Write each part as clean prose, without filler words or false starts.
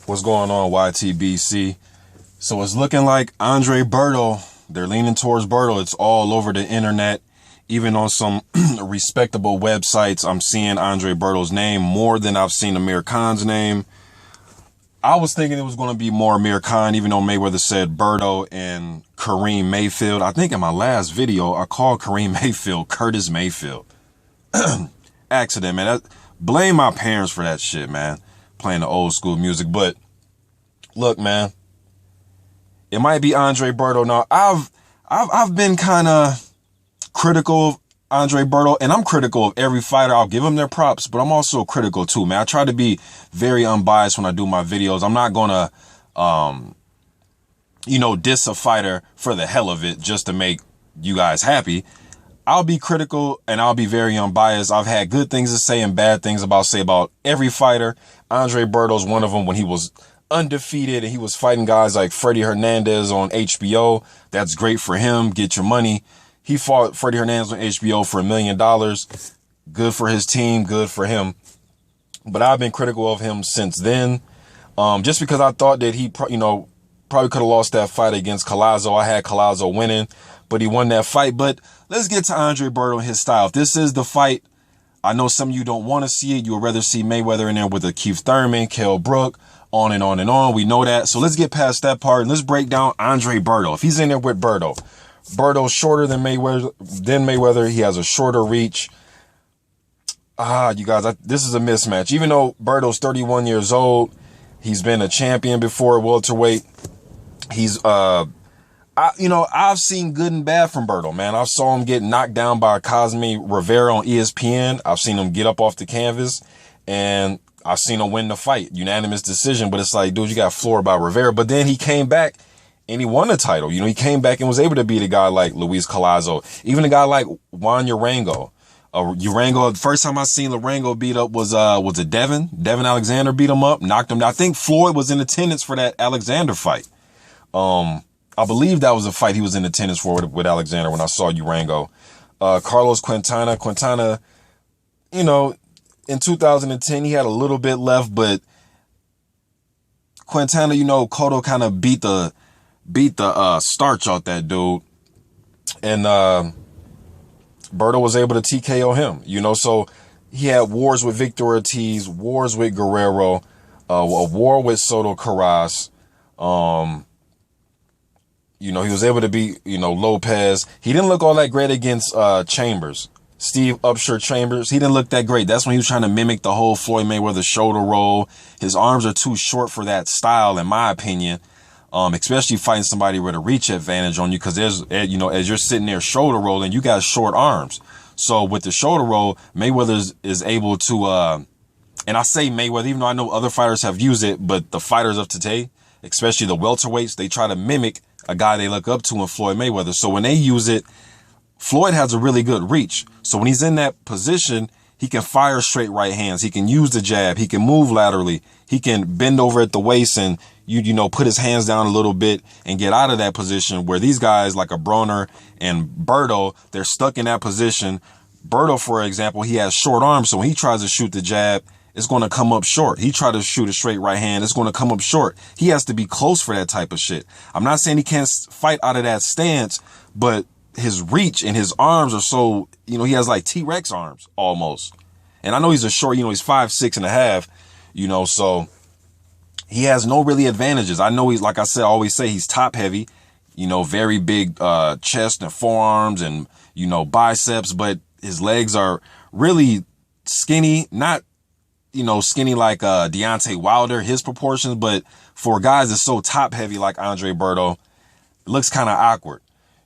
What's going on, YTBC? So it's looking like Andre Berto, they're leaning towards Berto. It's all over the internet. Even on some respectable websites, I'm seeing Andre Berto's name more than I've seen Amir Khan's name. I was thinking it was going to be more Amir Khan, even though Mayweather said Berto and Kareem Mayfield. I think in my last video, I called Kareem Mayfield Curtis Mayfield. Accident, man. Blame my parents for that shit, man. Playing the old school music. But look, man, it might be Andre Berto. Now, I've been kind of critical of Andre Berto, and I'm critical of every fighter. I'll give them their props, but I'm also critical too, man. I try to be very unbiased when I do my videos. I'm not gonna, diss a fighter for the hell of it just to make you guys happy. I'll be critical and I'll be very unbiased. I've had good things to say and bad things about every fighter. Andre Berto's one of them. When he was undefeated and he was fighting guys like Freddie Hernandez on HBO. That's great for him. Get your money. He fought Freddie Hernandez on HBO for $1 million. Good for his team. Good for him. But I've been critical of him since then. Just because I thought that he, probably could have lost that fight against Collazo. I had Collazo winning, but he won that fight. But let's get to Andre Berto and his style. If this is the fight, I know some of you don't want to see it. You would rather see Mayweather in there with a Keith Thurman, Kell Brook, on and on and on. We know that. So let's get past that part and let's break down Andre Berto. If he's in there with Berto's shorter than Mayweather. He has a shorter reach. You guys, this is a mismatch. Even though Berto's 31 years old, he's been a champion before welterweight. He's, I've seen good and bad from Berto, man. I saw him get knocked down by Cosme Rivera on ESPN. I've seen him get up off the canvas, and I've seen him win the fight, unanimous decision. But it's like, dude, you got floored by Rivera. But then he came back and he won the title. He came back and was able to beat a guy like Luis Collazo, even a guy like Juan Urango. The first time I seen Urango beat up was it Devin Alexander beat him up, knocked him down. I think Floyd was in attendance for that Alexander fight. I believe that was a fight he was in attendance for with Alexander when I saw Urango. Carlos Quintana, in 2010, he had a little bit left, but Quintana, Cotto kind of beat the starch out that dude. And Berto was able to TKO him, so he had wars with Victor Ortiz, wars with Guerrero, a war with Soto Carras. He was able to beat, Lopez. He didn't look all that great against Chambers. Steve Upshur Chambers. He didn't look that great. That's when he was trying to mimic the whole Floyd Mayweather shoulder roll. His arms are too short for that style, in my opinion. Especially fighting somebody with a reach advantage on you, because as you're sitting there shoulder rolling, you got short arms. So with the shoulder roll, Mayweather is able to, and I say Mayweather, even though I know other fighters have used it, but the fighters of today, especially the welterweights, they try to mimic a guy they look up to in Floyd Mayweather. So when they use it, Floyd has a really good reach. So when he's in that position, he can fire straight right hands. He can use the jab. He can move laterally. He can bend over at the waist and, put his hands down a little bit and get out of that position, where these guys like a Broner and Berto, they're stuck in that position. Berto, for example, he has short arms. So when he tries to shoot the jab, it's going to come up short. He tried to shoot a straight right hand. It's going to come up short. He has to be close for that type of shit. I'm not saying he can't fight out of that stance, but his reach and his arms are so, he has like T-Rex arms almost. And I know he's a short, he's 5'6.5", so he has no really advantages. I know he's, like I said, I always say he's top heavy, very big chest and forearms and, biceps, but his legs are really skinny, not, skinny like Deontay Wilder, his proportions, but for guys that's so top heavy like Andre Berto, it looks kind of awkward.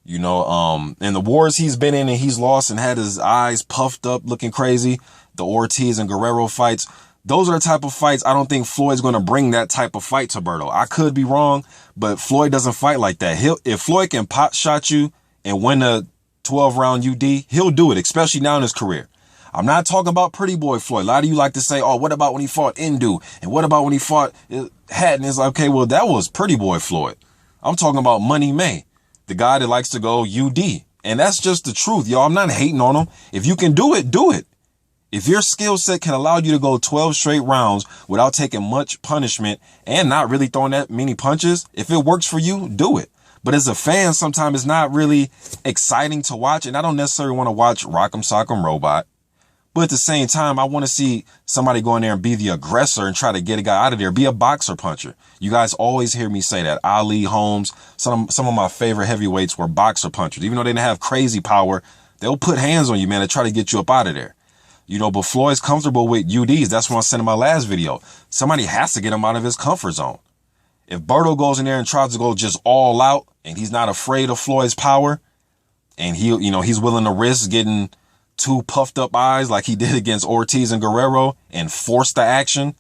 In the wars he's been in and he's lost and had his eyes puffed up looking crazy, the Ortiz and Guerrero fights, those are the type of fights I don't think Floyd's going to bring that type of fight to Berto. I could be wrong, but Floyd doesn't fight like that. If Floyd can pot shot you and win a 12-round UD, he'll do it, especially now in his career. I'm not talking about pretty boy Floyd. A lot of you like to say, oh, what about when he fought Indu? And what about when he fought Hatton? It's like, okay, well, that was pretty boy Floyd. I'm talking about Money May, the guy that likes to go UD. And that's just the truth, y'all. I'm not hating on him. If you can do it, do it. If your skill set can allow you to go 12 straight rounds without taking much punishment and not really throwing that many punches, if it works for you, do it. But as a fan, sometimes it's not really exciting to watch. And I don't necessarily want to watch Rock'em Sock'em Robot. But at the same time, I want to see somebody go in there and be the aggressor and try to get a guy out of there. Be a boxer puncher. You guys always hear me say that. Ali, Holmes, some of my favorite heavyweights were boxer punchers. Even though they didn't have crazy power, they'll put hands on you, man, to try to get you up out of there. You know, but Floyd's comfortable with UDs. That's what I said in my last video. Somebody has to get him out of his comfort zone. If Berto goes in there and tries to go just all out and he's not afraid of Floyd's power and he's willing to risk getting two puffed up eyes like he did against Ortiz and Guerrero and force the action,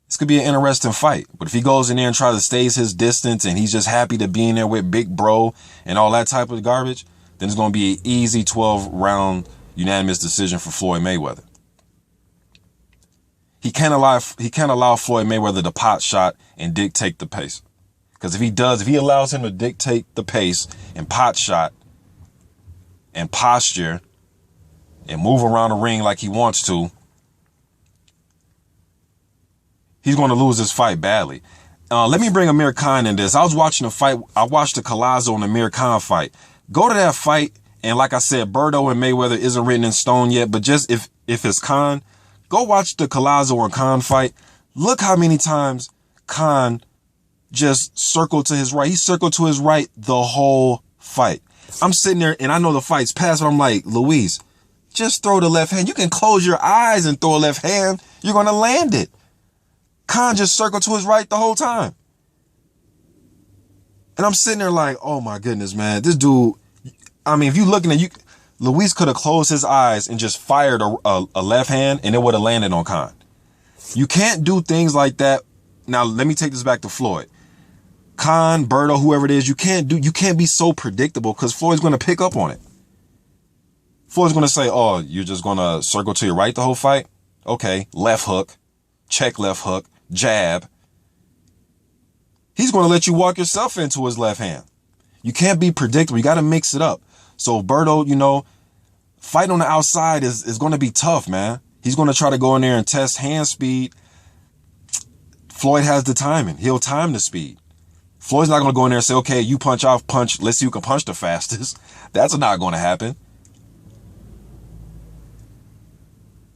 this could be an interesting fight. But if he goes in there and tries to stay his distance and he's just happy to be in there with Big Bro and all that type of garbage, then it's going to be an easy 12-round unanimous decision for Floyd Mayweather. He can't allow Floyd Mayweather to pot shot and dictate the pace. Because if he allows him to dictate the pace and pot shot and posture and move around the ring like he wants to, he's going to lose this fight badly. Let me bring Amir Khan in this. I was watching a fight. I watched the Collazo and Amir Khan fight. Go to that fight. And like I said, Berto and Mayweather isn't written in stone yet, but just if it's Khan, go watch the Collazo and Khan fight. Look how many times Khan just circled to his right. He circled to his right the whole fight. I'm sitting there and I know the fight's past, but I'm like, Luis, just throw the left hand. You can close your eyes and throw a left hand. You're going to land it. Khan just circled to his right the whole time. And I'm sitting there like, oh my goodness, man, this dude, I mean, if you looking at you, Luis could have closed his eyes and just fired a left hand and it would have landed on Khan. You can't do things like that. Now, let me take this back to Floyd. Khan, Berto, whoever it is, you can't be so predictable because Floyd's going to pick up on it. Floyd's going to say, oh, you're just going to circle to your right the whole fight? Okay, left hook, check left hook, jab. He's going to let you walk yourself into his left hand. You can't be predictable. You got to mix it up. So Berto, fight on the outside is going to be tough, man. He's going to try to go in there and test hand speed. Floyd has the timing. He'll time the speed. Floyd's not going to go in there and say, okay, you punch off, punch. Let's see who can punch the fastest. That's not going to happen.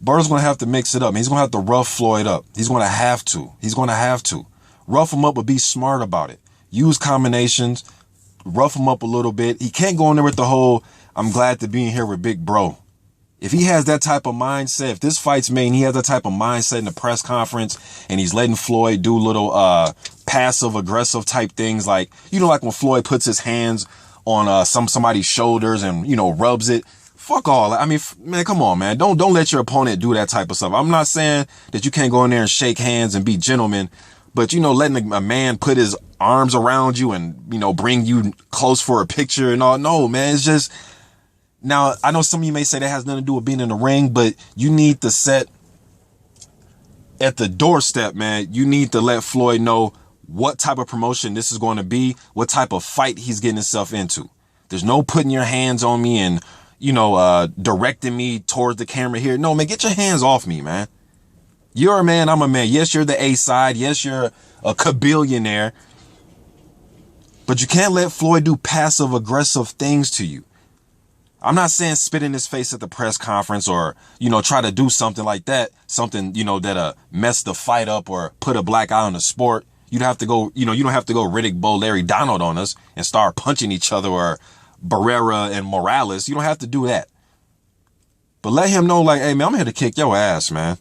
Berto's going to have to mix it up. He's going to have to rough Floyd up. He's going to have to. He's going to have to. Rough him up, but be smart about it. Use combinations. Rough him up a little bit. He can't go in there with the whole, I'm glad to be in here with Big Bro. If he has that type of mindset, if this fight's made and he has that type of mindset in the press conference and he's letting Floyd do little passive aggressive type things like, like when Floyd puts his hands on somebody's shoulders and, rubs it. Fuck all. I mean, man, come on, man. Don't let your opponent do that type of stuff. I'm not saying that you can't go in there and shake hands and be gentlemen, but, letting a man put his arms around you and, bring you close for a picture and all. No, man, it's just, now, I know some of you may say that has nothing to do with being in the ring, but you need to set at the doorstep, man. You need to let Floyd know what type of promotion this is going to be, what type of fight he's getting himself into. There's no putting your hands on me and, directing me towards the camera here. No, man, get your hands off me, man. You're a man, I'm a man. Yes, you're the A side. Yes, you're a kabillionaire. But you can't let Floyd do passive aggressive things to you. I'm not saying spit in his face at the press conference or, try to do something like that. Something, that mess the fight up or put a black eye on the sport. You don't have to go, you don't have to go Riddick Bowe, Larry Donald on us and start punching each other or Barrera and Morales. You don't have to do that. But let him know like, hey, man, I'm here to kick your ass, man.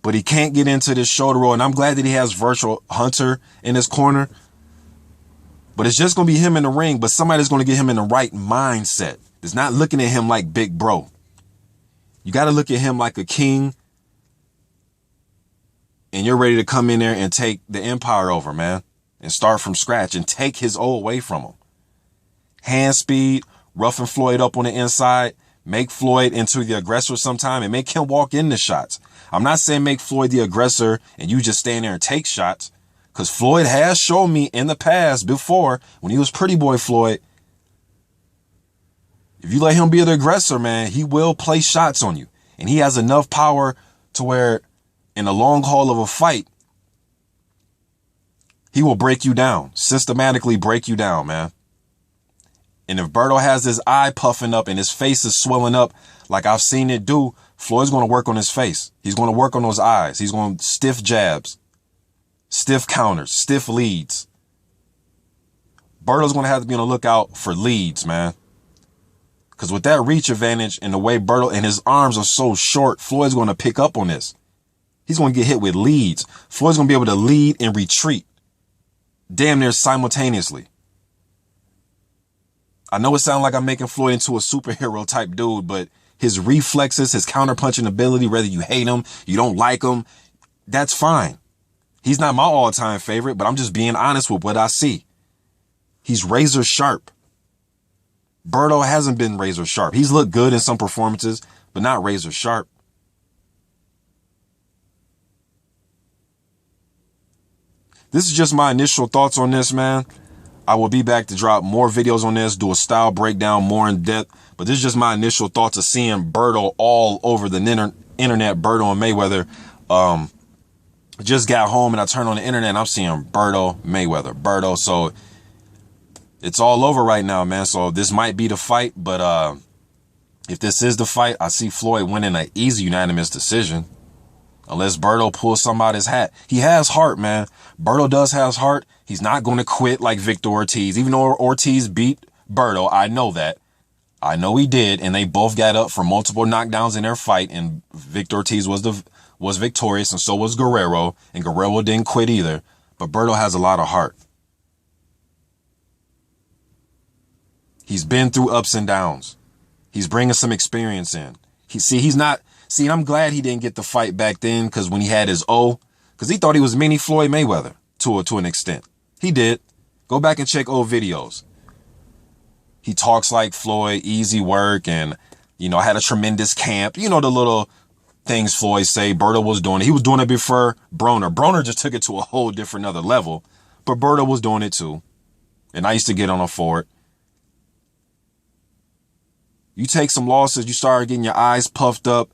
But he can't get into this shoulder roll. And I'm glad that he has Virtual Hunter in his corner. But it's just going to be him in the ring. But somebody's going to get him in the right mindset. It's not looking at him like Big Bro. You got to look at him like a king. And you're ready to come in there and take the empire over, man. And start from scratch and take his O away from him. Hand speed, roughing Floyd up on the inside. Make Floyd into the aggressor sometime and make him walk in the shots. I'm not saying make Floyd the aggressor and you just stand there and take shots. Because Floyd has shown me in the past before when he was Pretty Boy Floyd. If you let him be the aggressor, man, he will place shots on you. And he has enough power to where in the long haul of a fight, he will break you down, systematically break you down, man. And if Berto has his eye puffing up and his face is swelling up like I've seen it do, Floyd's going to work on his face. He's going to work on those eyes. He's going to stiff jabs, stiff counters, stiff leads. Berto's going to have to be on the lookout for leads, man. Because with that reach advantage and the way Berto and his arms are so short, Floyd's going to pick up on this. He's going to get hit with leads. Floyd's going to be able to lead and retreat damn near simultaneously. I know it sounds like I'm making Floyd into a superhero type dude, but his reflexes, his counterpunching ability, whether you hate him, you don't like him, that's fine. He's not my all-time favorite, but I'm just being honest with what I see. He's razor sharp. Berto hasn't been razor sharp. He's looked good in some performances, but not razor sharp. This is just my initial thoughts on this, man. I will be back to drop more videos on this, do a style breakdown more in depth. But this is just my initial thoughts of seeing Berto all over the internet. Berto and Mayweather. Just got home and I turned on the internet and I'm seeing Berto, Mayweather, Berto. So it's all over right now, man. So this might be the fight. But if this is the fight, I see Floyd winning an easy unanimous decision. Unless Berto pulls something out his hat. He has heart, man. Berto does have heart. He's not going to quit like Victor Ortiz. Even though Ortiz beat Berto, I know that. I know he did. And they both got up for multiple knockdowns in their fight. And Victor Ortiz was victorious. And so was Guerrero. And Guerrero didn't quit either. But Berto has a lot of heart. He's been through ups and downs. He's bringing some experience in. See, I'm glad he didn't get the fight back then because when he had his O, because he thought he was mini Floyd Mayweather to an extent. He did. Go back and check old videos. He talks like Floyd, easy work, and, had a tremendous camp. The little things Floyd say Berto was doing. He was doing it before Broner. Broner just took it to a whole different other level, but Berto was doing it too. And I used to get on him for it. You take some losses, you start getting your eyes puffed up.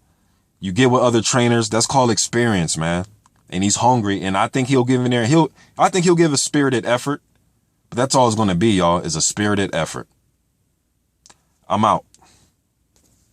You get with other trainers. That's called experience, man. And he's hungry. And I think he'll give in there. I think he'll give a spirited effort. But that's all it's going to be, y'all, is a spirited effort. I'm out.